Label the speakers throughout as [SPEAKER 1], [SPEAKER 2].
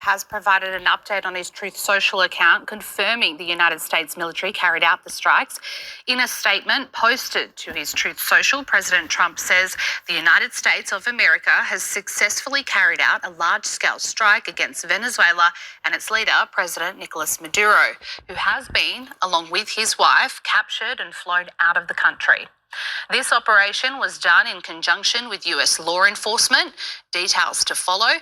[SPEAKER 1] has provided an update on his Truth Social account confirming the United States military carried out the strikes. In a statement posted to his Truth Social, President Trump says the United States of America has successfully carried out a large-scale strike against Venezuela and its leader, President Nicolas Maduro, who has been, along with his wife, captured and flown out of the country. This operation was done in conjunction with US law enforcement. Details to follow.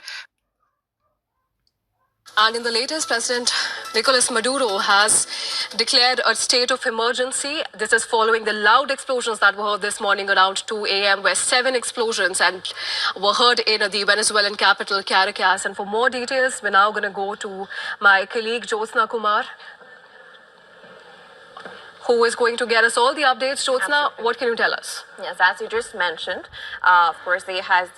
[SPEAKER 2] And in the latest, President Nicolas Maduro has declared a state of emergency. This is following the loud explosions that were heard this morning around 2 a.m., where 7 explosions were heard in the Venezuelan capital, Caracas. And for more details, we're now going to go to my colleague, Jyotsna Kumar, who is going to get us all the updates. Jyotsna, what can you tell us?
[SPEAKER 3] Yes, as you just mentioned, of course, there has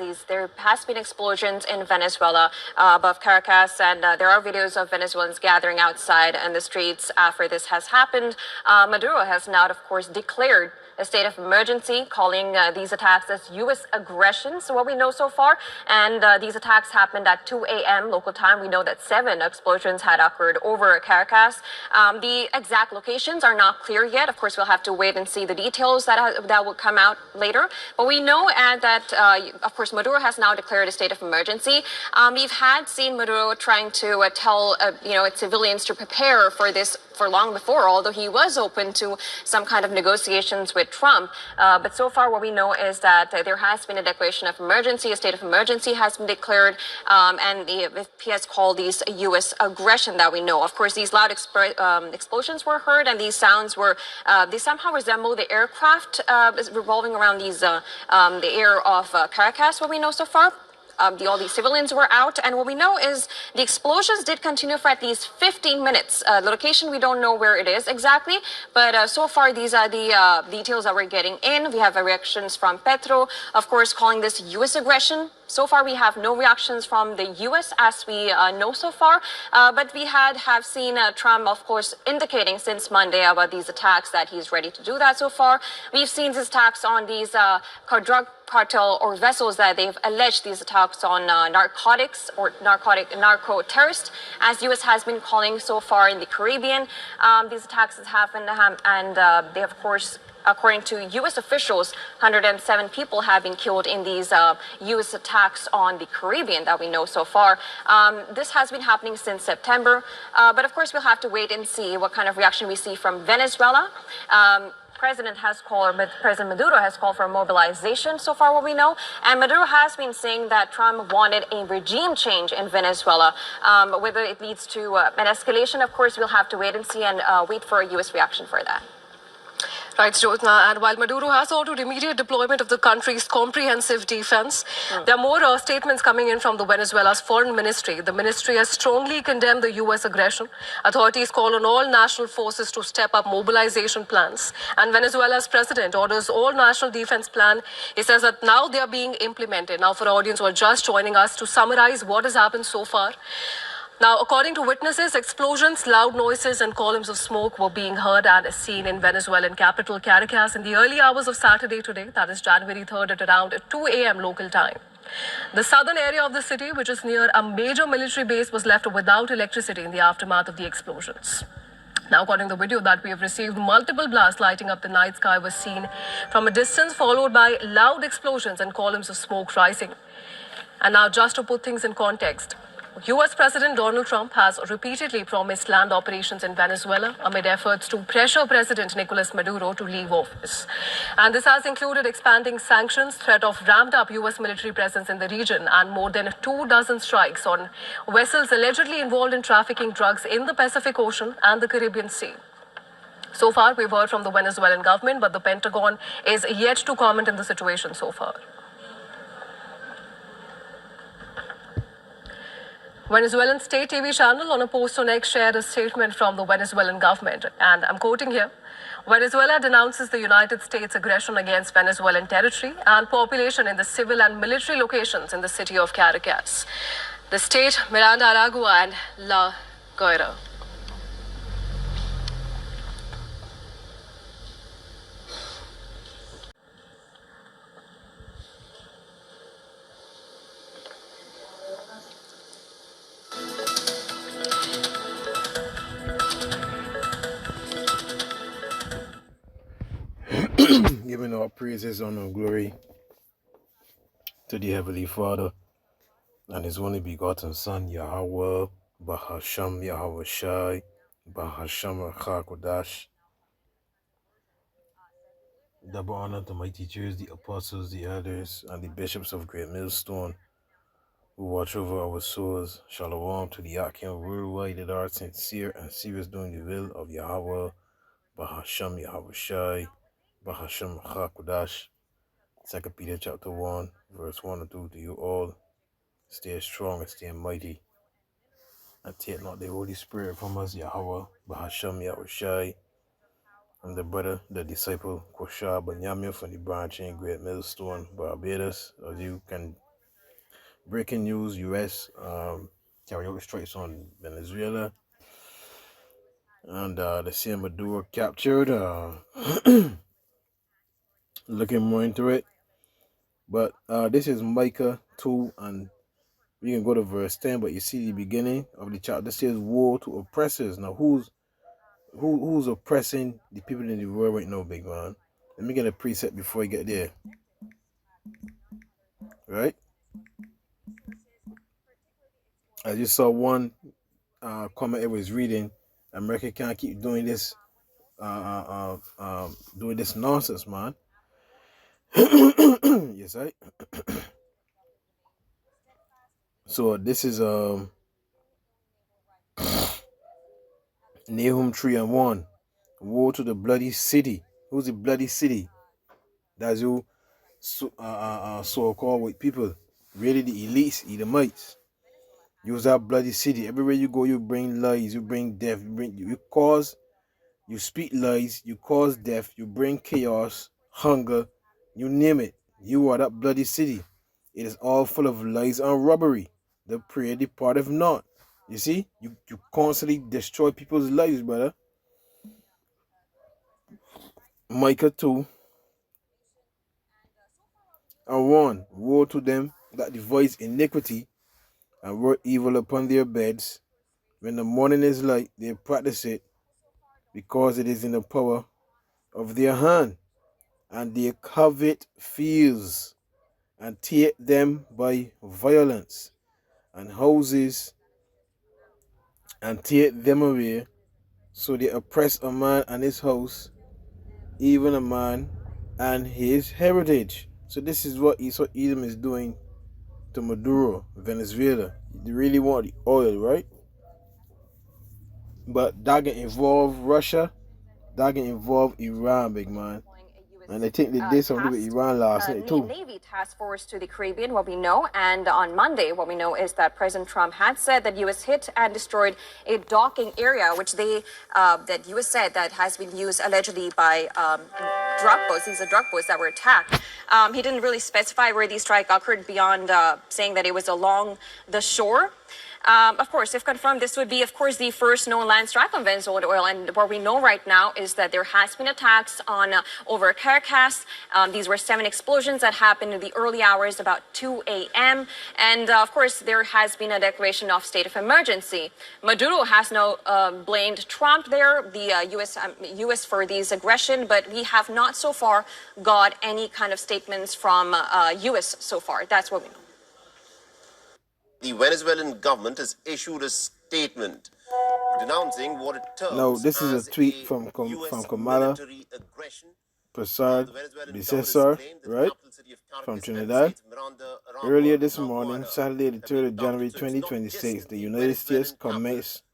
[SPEAKER 3] been explosions in Venezuela above Caracas, and there are videos of Venezuelans gathering outside in the streets after this has happened. Maduro has now, of course, declared a state of emergency, calling these attacks as U.S. aggression. So what we know so far, and these attacks happened at 2 a.m. local time. We know that 7 explosions had occurred over Caracas. The exact locations are not clear yet. Of course, we'll have to wait and see the details that will come out later. But we know that, of course, Maduro has now declared a state of emergency. We've seen Maduro trying to tell, its civilians to prepare for this for long before, although he was open to some kind of negotiations with Trump. But so far, what we know is that there has been a declaration of emergency, a state of emergency has been declared, and he has called these U.S. aggression that we know. Of course, these loud explosions were heard, and these sounds were, they somehow resemble the aircraft revolving around the air of Caracas, what we know so far. All these civilians were out, and what we know is the explosions did continue for at least 15 minutes. The location, we don't know where it is exactly, but so far these are the details that we're getting in. We have reactions from Petro, of course, calling this U.S. aggression. So far, we have no reactions from the U.S. as we know so far, but we have seen Trump, of course, indicating since Monday about these attacks that he's ready to do that so far. We've seen these attacks on these drug cartel or vessels that they've alleged these attacks on narcotics or narco-terrorists, as U.S. has been calling so far in the Caribbean. These attacks have happened, and they, of course, according to U.S. officials, 107 people have been killed in these U.S. attacks on the Caribbean that we know so far. This has been happening since September, but of course we'll have to wait and see what kind of reaction we see from Venezuela. President Maduro has called for mobilization so far what we know, and Maduro has been saying that Trump wanted a regime change in Venezuela. Whether it leads to an escalation, of course, we'll have to wait and see and wait for a U.S. reaction for that.
[SPEAKER 2] Right, Jyotsna. And while Maduro has ordered immediate deployment of the country's comprehensive defense, there are more statements coming in from the Venezuela's foreign ministry. The ministry has strongly condemned the U.S. aggression. Authorities call on all national forces to step up mobilization plans. And Venezuela's president orders all national defense plan. He says that now they are being implemented. Now, for our audience who are just joining us, to summarize what has happened so far. Now, according to witnesses, explosions, loud noises, and columns of smoke were being heard and seen in Venezuelan capital Caracas in the early hours of Saturday today, that is January 3rd, at around 2 a.m. local time. The southern area of the city, which is near a major military base, was left without electricity in the aftermath of the explosions. Now, according to the video that we have received, multiple blasts lighting up the night sky was seen from a distance, followed by loud explosions and columns of smoke rising. And now, just to put things in context, U.S. President Donald Trump has repeatedly promised land operations in Venezuela amid efforts to pressure President Nicolas Maduro to leave office. And this has included expanding sanctions, threat of ramped-up U.S. military presence in the region, and more than 24 strikes on vessels allegedly involved in trafficking drugs in the Pacific Ocean and the Caribbean Sea. So far, we've heard from the Venezuelan government, but the Pentagon is yet to comment on the situation so far. Venezuelan state TV channel on a post on X shared a statement from the Venezuelan government, and I'm quoting here. Venezuela denounces the United States' aggression against Venezuelan territory and population in the civil and military locations in the city of Caracas, the state, Miranda, Aragua, and La Guaira.
[SPEAKER 4] all praises, honor, and glory to the Heavenly Father and His only begotten Son, Yahweh, Bahasham Yahweh Shai, Bahasham Chakodash. Double honor to my teachers, the apostles, the elders, and the bishops of Great Millstone, who watch over our souls. Shalom to the Akim worldwide that are sincere and serious doing the will of Yahweh, Bahasham Yahweh Shai, Bahasham Chakodash. 2 Peter chapter 1, verse 1 and 2 to you all. Stay strong and stay mighty. And take not the Holy Spirit from us, Yahweh, Bahasham Yahushai. I'm the brother, the disciple, Koshar Banyamia from the branch in Great Millstone, Barbados. As you can, breaking news, U.S. Carry out strikes on Venezuela. And the same Maduro captured. Looking more into it. But this is Micah 2, and we can go to verse 10, but you see the beginning of the chapter says woe to oppressors. Now who's oppressing the people in the world right now, big man? Let me get a preset before I get there. Right? I just saw one comment I was reading. America can't keep doing this doing this nonsense, man. Yes, right? So this is Nahum 3:1. Woe to the bloody city. Who's the bloody city? That's who so-called white people. Really the elites, Edomites. Use that bloody city. Everywhere you go, you bring lies, you bring death, you speak lies, you cause death, you bring chaos, hunger, you name it. You are that bloody city. It is all full of lies and robbery. The prey departeth not. You see? You constantly destroy people's lives, brother. Micah 2:1. Woe to them that devise iniquity and work evil upon their beds. When the morning is light, they practice it, because it is in the power of their hand. And they covet fields, and take them by violence, and houses, and take them away. So they oppress a man and his house, even a man and his heritage. So this is what Edom is doing to Maduro, Venezuela. They really want the oil, right? But that can involve Russia, that can involve Iran, big man. And I think they did something with Iran last night too.
[SPEAKER 3] Navy task force to the Caribbean, what we know. And on Monday, what we know is that President Trump had said that U.S. hit and destroyed a docking area, which that U.S. said that has been used allegedly by drug boats. These are drug boats that were attacked. He didn't really specify where the strike occurred beyond saying that it was along the shore. Of course, if confirmed, this would be, of course, the first known land strike on Venezuelan oil. And what we know right now is that there has been attacks on over Caracas. These were 7 explosions that happened in the early hours, about 2 a.m. And of course, there has been a declaration of state of emergency. Maduro has now blamed Trump there, the U.S. for these aggression, but we have not so far got any kind of statements from U.S. so far. That's what we know.
[SPEAKER 5] The Venezuelan government has issued a statement denouncing what it terms
[SPEAKER 4] No, this is
[SPEAKER 5] as
[SPEAKER 4] a tweet from Kamala
[SPEAKER 5] military aggression.
[SPEAKER 4] Prasad Bisesar, right, from Trinidad. Earlier this morning, Saturday the 3rd of January 2026, the United States commenced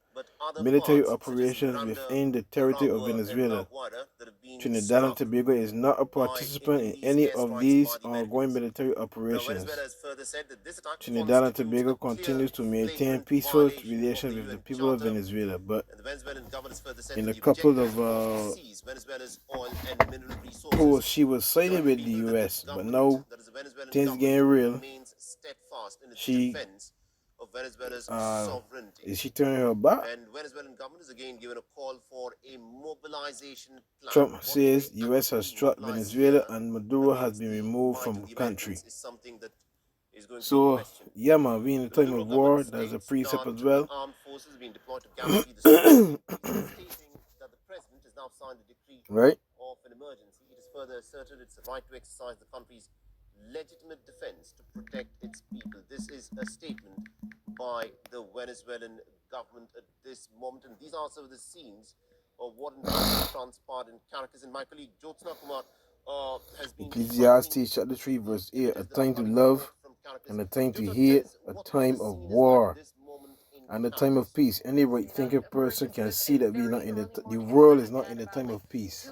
[SPEAKER 4] military operations within the territory of Venezuela. Trinidad and Tobago is not a participant in any of these ongoing military operations. Trinidad and Tobago continues to maintain peaceful relations with the people of Venezuela, but in a couple of posts, she was siding with the U.S., but now things getting real. She is she turning her back?
[SPEAKER 5] And Venezuelan government is again given a call for a mobilization plan.
[SPEAKER 4] Trump says U.S. has struck Venezuela and Maduro has been removed from the country. So, yeah, man, we in the time of war. There's a precept as well. Right?
[SPEAKER 5] asserted its right to exercise the country's legitimate defense to protect its people. This is a statement by the Venezuelan government at this moment, and these are some of the scenes of what in fact transpired in Caracas. And my colleague Jyotsna Kumar has been
[SPEAKER 4] Ecclesiastes chapter 3 verse 8, a time to love and a time to hate, a time of war and a time of peace. Any right thinking person can see that we're not in the world is not in a time of peace.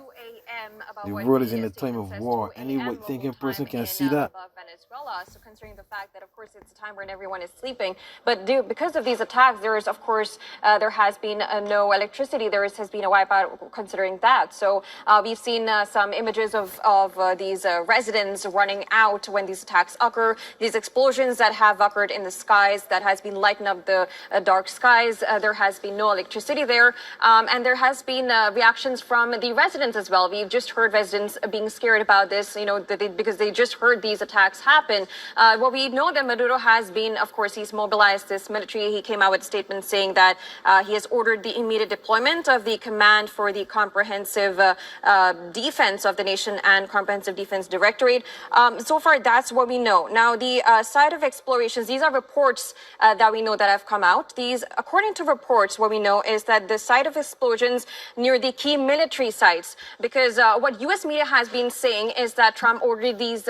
[SPEAKER 4] The world is in a time of war. Any right thinking person can see that.
[SPEAKER 3] Venezuela. So considering the fact that, of course, it's a time when everyone is sleeping, but because of these attacks, there is, of course, there has been no electricity. Has been a wipeout considering that. So we've seen some images of these residents running out when these attacks occur. These explosions that have occurred in the skies that has been lighting up the dark skies. There has been no electricity there, and there has been reactions from the residents as well. We've just heard residents being scared about this, because they just heard these attacks happen. Well, we know that Maduro has been, of course, he's mobilized this military. He came out with a statement saying that he has ordered the immediate deployment of the command for the comprehensive defense of the nation and comprehensive defense directorate. So far, that's what we know. Now, the site of explorations, these are reports that we know that have come out. These, according to reports, what we know is that the site of explosions near the key military sites, because what U.S. media has been saying is that Trump ordered these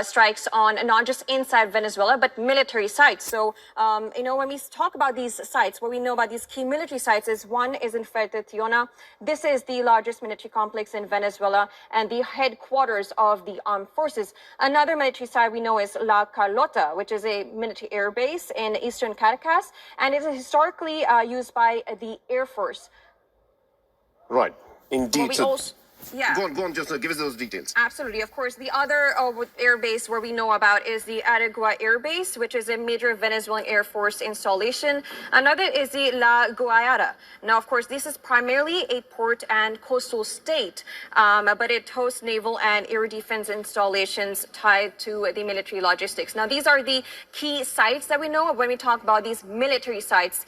[SPEAKER 3] strikes on not just inside Venezuela, but military sites. So, when we talk about these sites, what we know about these key military sites is one is in Fuerte Tiona. This is the largest military complex in Venezuela and the headquarters of the armed forces. Another military site we know is La Carlota, which is a military air base in eastern Caracas, and it is historically used by the Air Force.
[SPEAKER 5] Right. Indeed.
[SPEAKER 3] Yeah.
[SPEAKER 5] Go on, just give us those details.
[SPEAKER 3] Absolutely. Of course, the other air base where we know about is the Aragua Air Base, which is a major Venezuelan Air Force installation. Another is the La Guayara. Now, of course, this is primarily a port and coastal state, but it hosts naval and air defense installations tied to the military logistics. Now, these are the key sites that we know when we talk about these military sites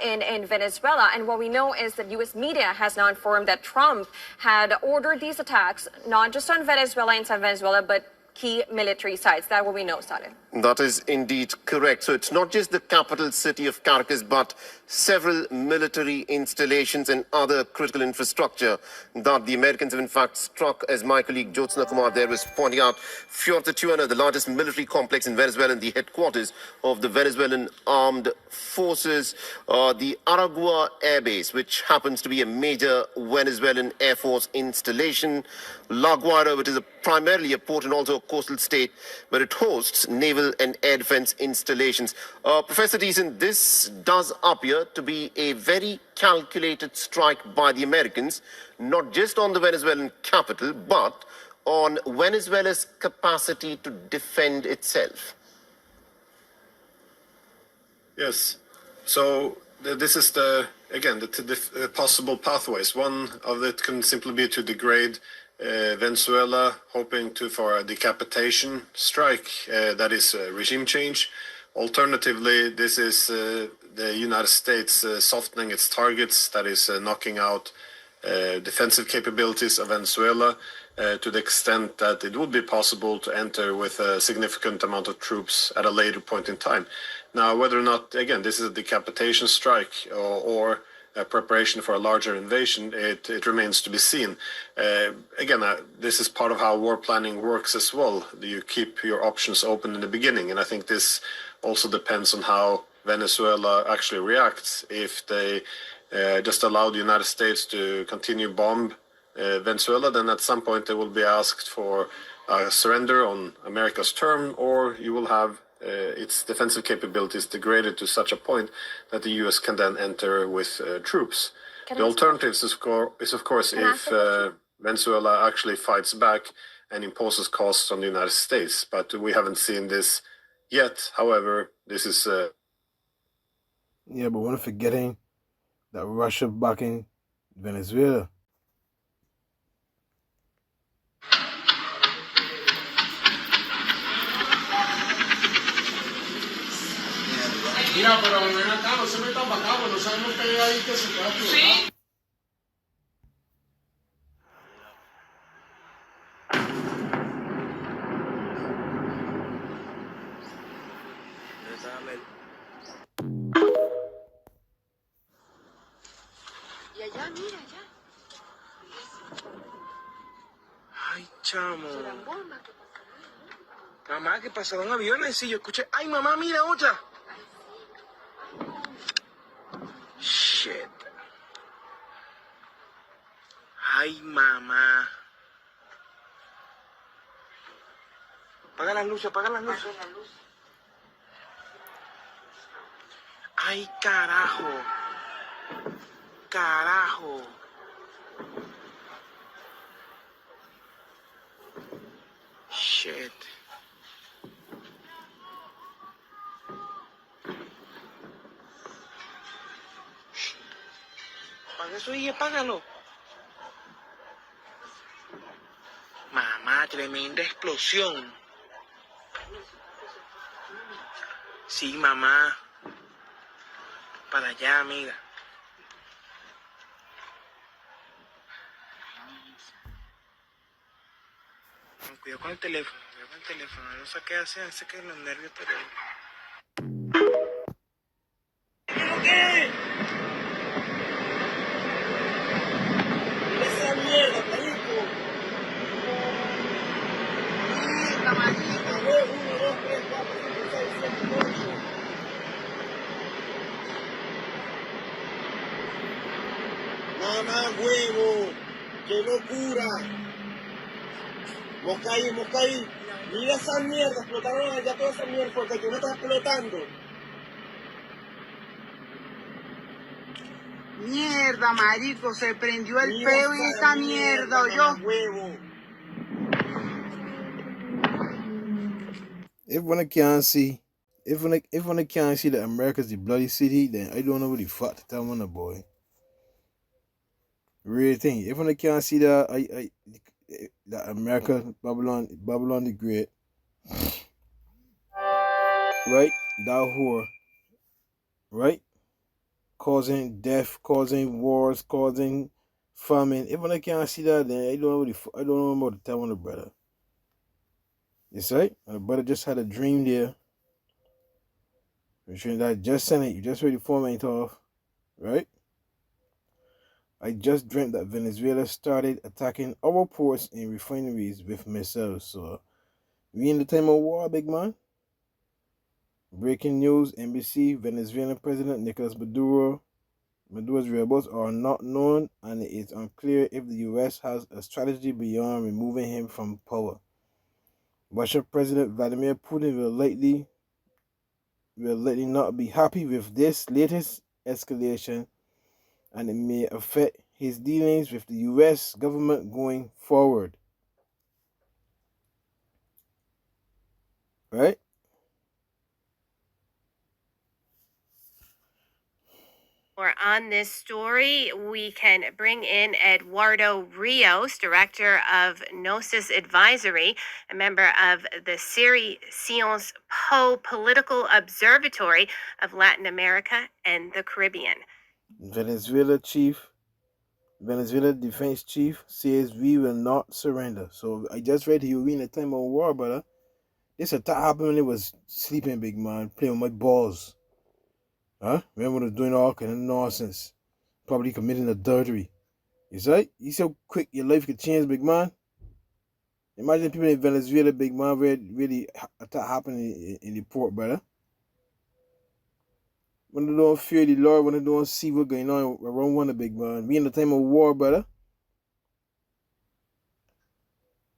[SPEAKER 3] in Venezuela. And what we know is that U.S. media has now informed that Trump had ordered these attacks, not just on Venezuela, inside Venezuela, but key military sites. That's what we know, Saleh.
[SPEAKER 5] That is indeed correct. So it's not just the capital city of Caracas, but several military installations and other critical infrastructure that the Americans have in fact struck, as my colleague Jyotsna Kumar there was pointing out. Fuerte Tiona, the largest military complex in Venezuela and the headquarters of the Venezuelan Armed Forces. The Aragua Air Base, which happens to be a major Venezuelan Air Force installation. La Guaira, which is primarily a port and also a coastal state, but it hosts naval and air defense installations. Professor Deason, this does appear to be a very calculated strike by the Americans, not just on the Venezuelan capital, but on Venezuela's capacity to defend itself.
[SPEAKER 6] Yes. So this is the possible pathways. One of it can simply be to degrade Venezuela, hoping for a decapitation strike, that is regime change. Alternatively, this is the United States softening its targets, that is knocking out defensive capabilities of Venezuela to the extent that it would be possible to enter with a significant amount of troops at a later point in time. Now, whether or not, again, this is a decapitation strike or a preparation for a larger invasion, it remains to be seen. This is part of how war planning works as well. You keep your options open in the beginning, and I think this also depends on how Venezuela actually reacts. If they just allow the United States to continue bomb Venezuela, then at some point they will be asked for a surrender on America's term, or you will have its defensive capabilities degraded to such a point that the U.S. can then enter with troops. The alternative is, of course, if Venezuela actually fights back and imposes costs on the United States. But we haven't seen this yet. However, this is...
[SPEAKER 4] Yeah, but we're not forgetting that Russia backing Venezuela.
[SPEAKER 7] Mira, pero ven acá, no se metan para acá, no sabemos que hay ahí que se pueda explotar. Sí.
[SPEAKER 8] Ay, chamo. Mamá, que pasaron aviones y yo escuché. Ay, mamá, mira otra. Shit. Ay, mamá. Apaga las luces, apaga las luces. Ay, carajo. Carajo. Shit. Apaga eso y apágalo. Mamá, tremenda explosión. Sí, mamá. Para allá, amiga. Cuidado con el teléfono, cuidado con el teléfono. No sé qué hace que los nervios te den. ¿Qué? Mira esa mierda, marico. Mierda, marico. 1, 2, 3, 4, 5, 6, 7, 8. Mamá, huevo. ¡Qué locura! Moscaí, Moscaí. Mira esa mierda, explotaron allá toda esa mierda porque aquí no está explotando. Mierda, marico, se prendió el peo en esta mierda, yo. Huevo.
[SPEAKER 4] If one can't see, if one can't see that America's the bloody city, then I don't know what the fuck to tell one, boy. Real thing. If one can't see that, that America, Babylon the Great, right? That whore, right? Causing death, causing wars, causing famine. If one can't see that, then I don't know I don't know what to tell one, brother. It's right. And the brother just had a dream there. That just sent it. You just ready to format off, right? I just dreamt that Venezuela started attacking our ports and refineries with missiles. So we in the time of war, big man. Breaking news: NBC: Venezuelan President Nicolas Maduro's rebels are not known, and it is unclear if the U.S. has a strategy beyond removing him from power. Russian President Vladimir Putin will likely not be happy with this latest escalation, and it may affect his dealings with the U.S. government going forward. Right?
[SPEAKER 1] Or on this story, we can bring in Eduardo Rios, director of Gnosis Advisory, a member of the Sciences Po Political Observatory of Latin America and the Caribbean.
[SPEAKER 4] Venezuela defense chief says we will not surrender. So I just read you in a time of war, brother. This attack happened when I was sleeping, big man, playing with my balls. Huh? Remember when I was doing all kind of nonsense. Probably committing adultery. You see? You see how quick your life could change, big man? Imagine people in Venezuela, big man, where really attack happening in the port, brother. When they don't fear the Lord, when they don't see what's going on around one, big man. We in the time of war, brother.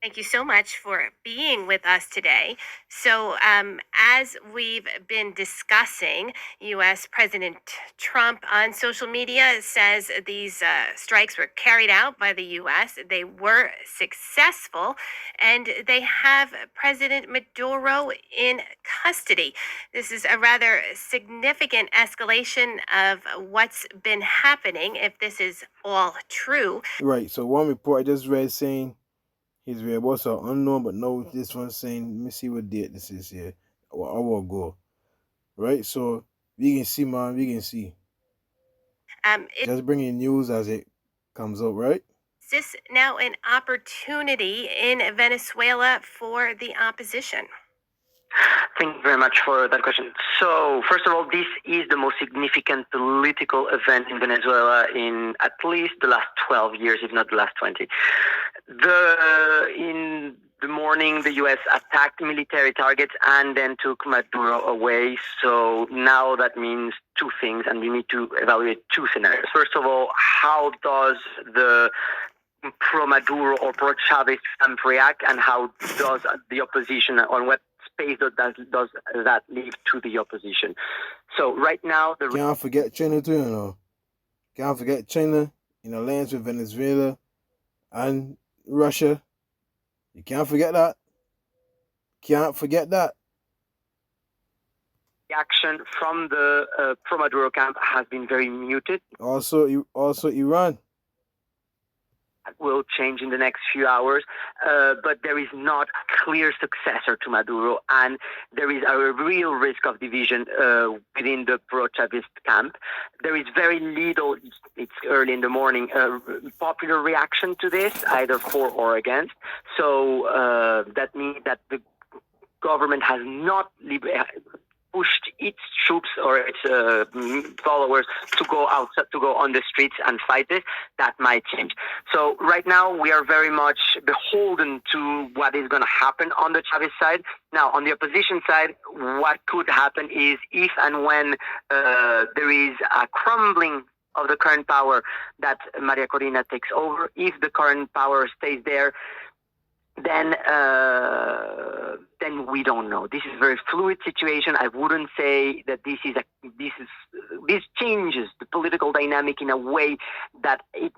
[SPEAKER 1] Thank you so much for being with us today. So, as we've been discussing, U.S. President Trump on social media says these strikes were carried out by the U.S. They were successful, and they have President Maduro in custody. This is a rather significant escalation of what's been happening, if this is all true.
[SPEAKER 4] Right. So one report I just read saying his whereabouts are unknown, but no, this one saying, let me see what date this is here. A hour ago. Right? So we can see, man, we can see. Just bringing news as it comes up, right?
[SPEAKER 1] Is this now an opportunity in Venezuela for the opposition?
[SPEAKER 9] Thank you very much for that question. So, first of all, this is the most significant political event in Venezuela in at least the last 12 years, if not the last 20. In the morning, the U.S. attacked military targets and then took Maduro away. So now that means two things, and we need to evaluate two scenarios. First of all, how does the pro-Maduro or pro-Chavez camp react, and how does the opposition, on what space does that leave to the opposition? So right now,
[SPEAKER 4] Can't forget China too, you know. Can't forget China in the lands with Venezuela and Russia. You can't forget that. Can't forget that.
[SPEAKER 9] reaction from the pro-Maduro camp has been very muted.
[SPEAKER 4] Also Iran.
[SPEAKER 9] That will change in the next few hours, but there is not a clear successor to Maduro, and there is a real risk of division within the pro-Chavez camp. There is very little, it's early in the morning, popular reaction to this, either for or against. So that means that the government has not pushed its troops or its followers to go outside, to go on the streets and fight this. That might change. So right now we are very much beholden to what is going to happen on the Chavez side. Now on the opposition side, what could happen is if and when there is a crumbling of the current power that Maria Corina takes over, if the current power stays there, then we don't know. This is a very fluid situation. I wouldn't say that this changes the political dynamic in a way that it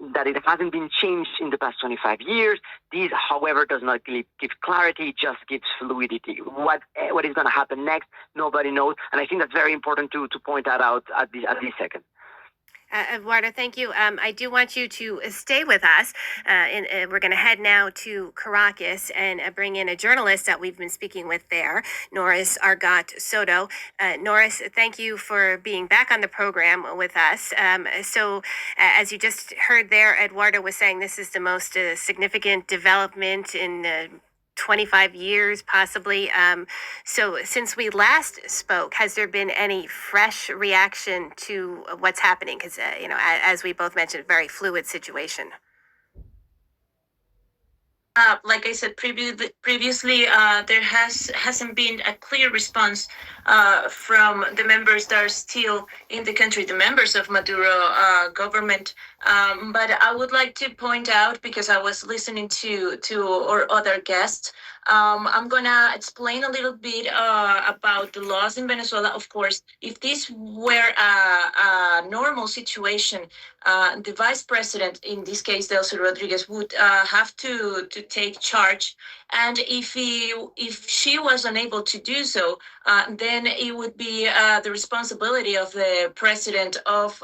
[SPEAKER 9] hasn't been changed in the past 25 years. This, however, does not give clarity; it just gives fluidity. What is going to happen next? Nobody knows, and I think that's very important to point that out at this second.
[SPEAKER 1] Eduardo, thank you. I do want you to stay with us. We're going to head now to Caracas and bring in a journalist that we've been speaking with there, Norris Argot Soto. Norris, thank you for being back on the program with us. As you just heard there, Eduardo was saying this is the most significant development in 25 years, possibly. So since we last spoke, has there been any fresh reaction to what's happening? Because, as we both mentioned, very fluid situation.
[SPEAKER 10] Like I said previously, there hasn't been a clear response from the members that are still in the country, the members of Maduro government. But I would like to point out, because I was listening to our other guests, I'm gonna explain a little bit about the laws in Venezuela. Of course, if this were a normal situation, the vice president, in this case Delcy Rodriguez, would have to take charge, and if she was unable to do so, then it would be the responsibility of the president of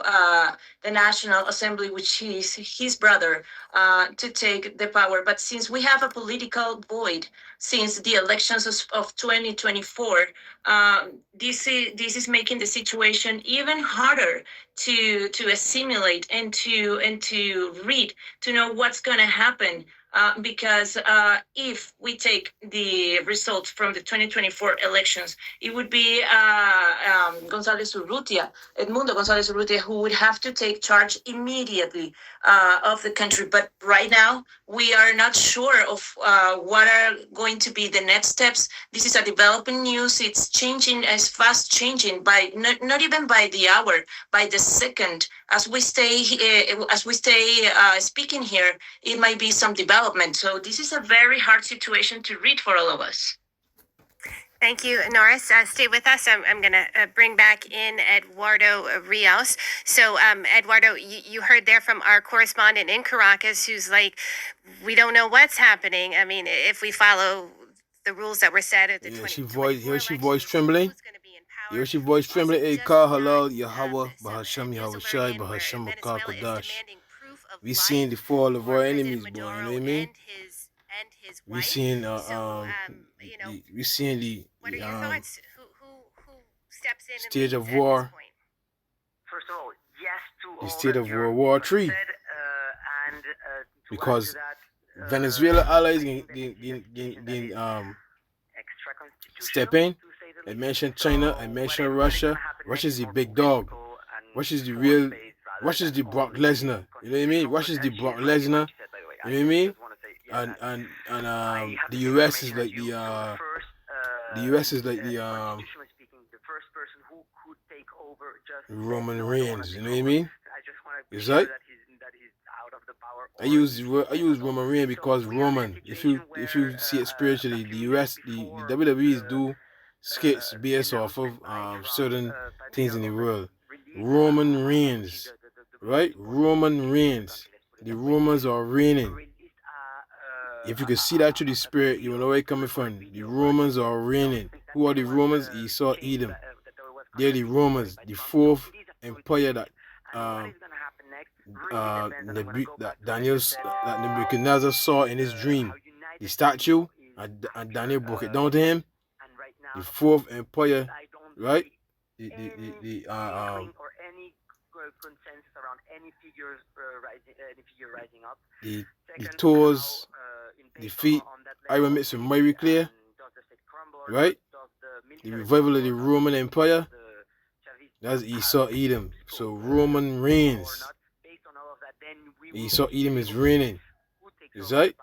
[SPEAKER 10] the National Assembly, which is his brother, to take the power. But since we have a political void since the elections of 2024, this is making the situation even harder to assimilate and to read, to know what's going to happen. Because if we take the results from the 2024 elections, it would be Edmundo González Urrutia, who would have to take charge immediately of the country. But right now, we are not sure of what are going to be the next steps. This is a developing news. It's changing, as fast changing, by not even by the hour, by the second. As we stay speaking here, it might be some development. So this is a very hard situation to read for all of us.
[SPEAKER 1] Thank you, Norris. Stay with us. I'm going to bring back in Eduardo Rios. So, Eduardo, you heard there from our correspondent in Caracas, who's like, we don't know what's happening. I mean, if we follow the rules that were set at the 2024
[SPEAKER 4] Here's she voice trembling. Here's she voice trembling. Eka halal Yahweh Bahasham Yahweh Shai Bahasham Kodash. We seen the fall of our enemies, boy. You know what I mean? We seen we seen the stage of war.
[SPEAKER 9] First of all, yes to
[SPEAKER 4] the state of World War III. Because Venezuela allies step in. I mentioned China, I mentioned Russia. Russia's the big dog. Russia's the real, Russia's the Brock Lesnar. You know what I mean? Russia's the Brock Lesnar. You know what I mean? And the US is like the US is like the Roman Reigns. You know what I mean? It's like I use Roman Reigns because Roman. If you see it spiritually, the US the WWE's do skits based off of certain things in the world. Roman Reigns, right? Roman Reigns. The Romans are reigning. If you can see that through the spirit, you will know where it's coming from. The Romans are reigning. Who are the Romans? Esau, Edom. They're the Romans, the fourth empire that that Nebuchadnezzar saw in his dream. The statue, and Daniel broke it down to him. The fourth empire, right? The toes, the feet, Iron Mix and Mary Clear, right? The revival of the Roman Empire, that's Esau Edom. So Roman reigns. Esau Edom is reigning. Is right?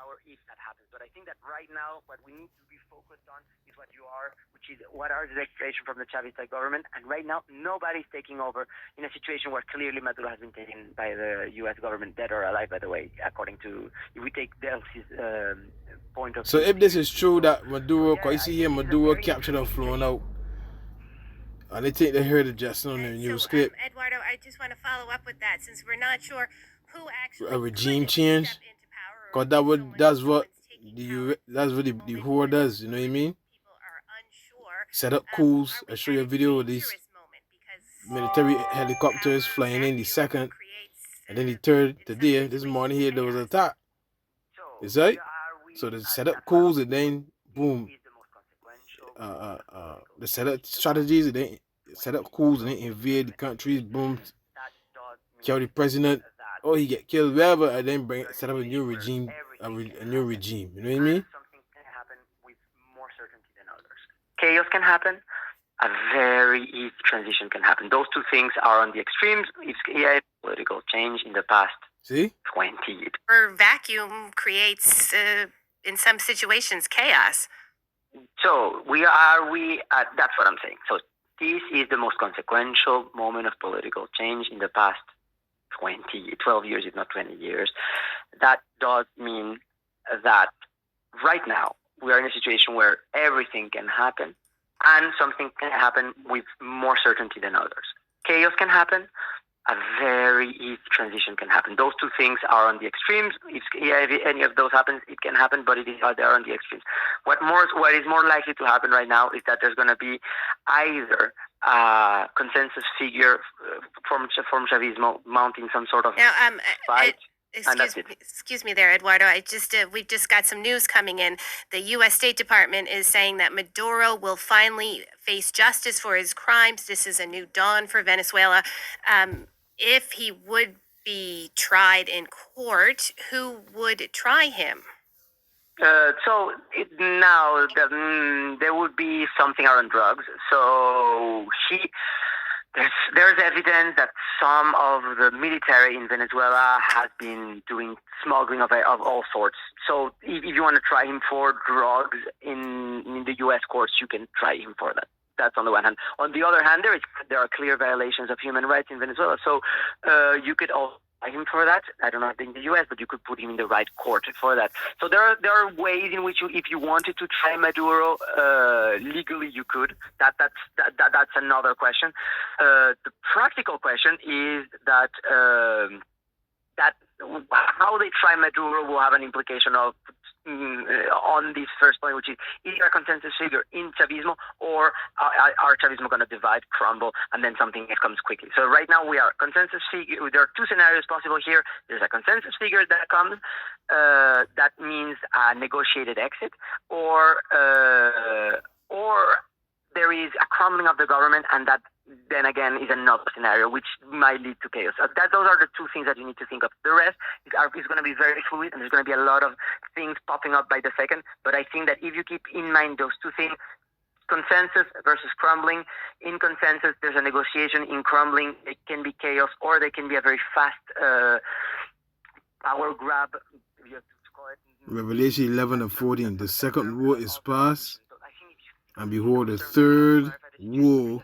[SPEAKER 9] But I think that right now what we need to be focused on is what you are, which is what are the declaration from the Chavista government. And right now nobody's taking over in a situation where clearly Maduro has been taken by the US government, dead or alive, by the way, according to, if we take Delcy's point of
[SPEAKER 4] So
[SPEAKER 9] view.
[SPEAKER 4] if this is true that Maduro, because you see here Maduro captured and flown out, and they think they heard it just on the news clip.
[SPEAKER 1] Eduardo, I just want to follow up with that since we're not sure who actually
[SPEAKER 4] A regime change, because that's what the whore does. You know what I mean? Set up coups. I show you a video of these military helicopters flying in the second, and then the third today. This morning here there was an attack. Is right? So they set up coups and then boom. They set up strategies and then set up coups and then invade the countries. Boom. Kill the president. Oh, he get killed, wherever, and then set up a new regime. A new regime. You know what I mean?
[SPEAKER 9] Something can happen with more certainty than others. Chaos can happen. A very easy transition can happen. Those two things are on the extremes. It's political change in the past 20 years.
[SPEAKER 1] Or vacuum creates, in some situations, chaos.
[SPEAKER 9] So that's what I'm saying. So this is the most consequential moment of political change in the past 12 years, if not 20 years. That does mean that right now we are in a situation where everything can happen and something can happen with more certainty than others. Chaos can happen. A very easy transition can happen. Those two things are on the extremes. If any of those happens, it can happen, but they're on the extremes. What is more likely to happen right now is that there's going to be either a consensus figure from Chavismo mounting some sort of fight.
[SPEAKER 1] Excuse me there, Eduardo. We've just got some news coming in. The U.S. State Department is saying that Maduro will finally face justice for his crimes. This is a new dawn for Venezuela. If he would be tried in court, who would try him?
[SPEAKER 9] Now there would be something around drugs. So there's evidence that some of the military in Venezuela has been doing smuggling of all sorts. So if you want to try him for drugs in the U.S. courts, you can try him for that. That's on the one hand. On the other hand, there are clear violations of human rights in Venezuela. So you could also try him for that. I don't know in the U.S., but you could put him in the right court for that. So there are ways in which if you wanted to try Maduro legally, you could. That's another question. The practical question is that how they try Maduro will have an implication of on this first point, which is there a consensus figure in Chavismo, or are Chavismo going to divide, crumble, and then something else comes quickly? So right now we are consensus figure. There are two scenarios possible here. There's a consensus figure that comes. That means a negotiated exit, or there is a crumbling of the government, and that then again is another scenario which might lead to chaos. Those are the two things that you need to think of. The rest is going to be very fluid, and there's going to be a lot of things popping up by the second. But I think that if you keep in mind those two things, consensus versus crumbling. In consensus, there's a negotiation. In crumbling, it can be chaos, or there can be a very fast power grab.
[SPEAKER 4] Revelation 11 and 14. The second woe is past, and behold, the third woe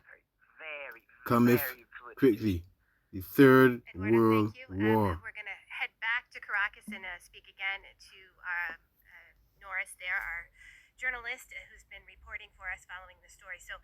[SPEAKER 4] cometh quickly. The third world war.
[SPEAKER 1] We're going to head back to Caracas and speak again to Norris there, our journalist who's been reporting for us following the story. So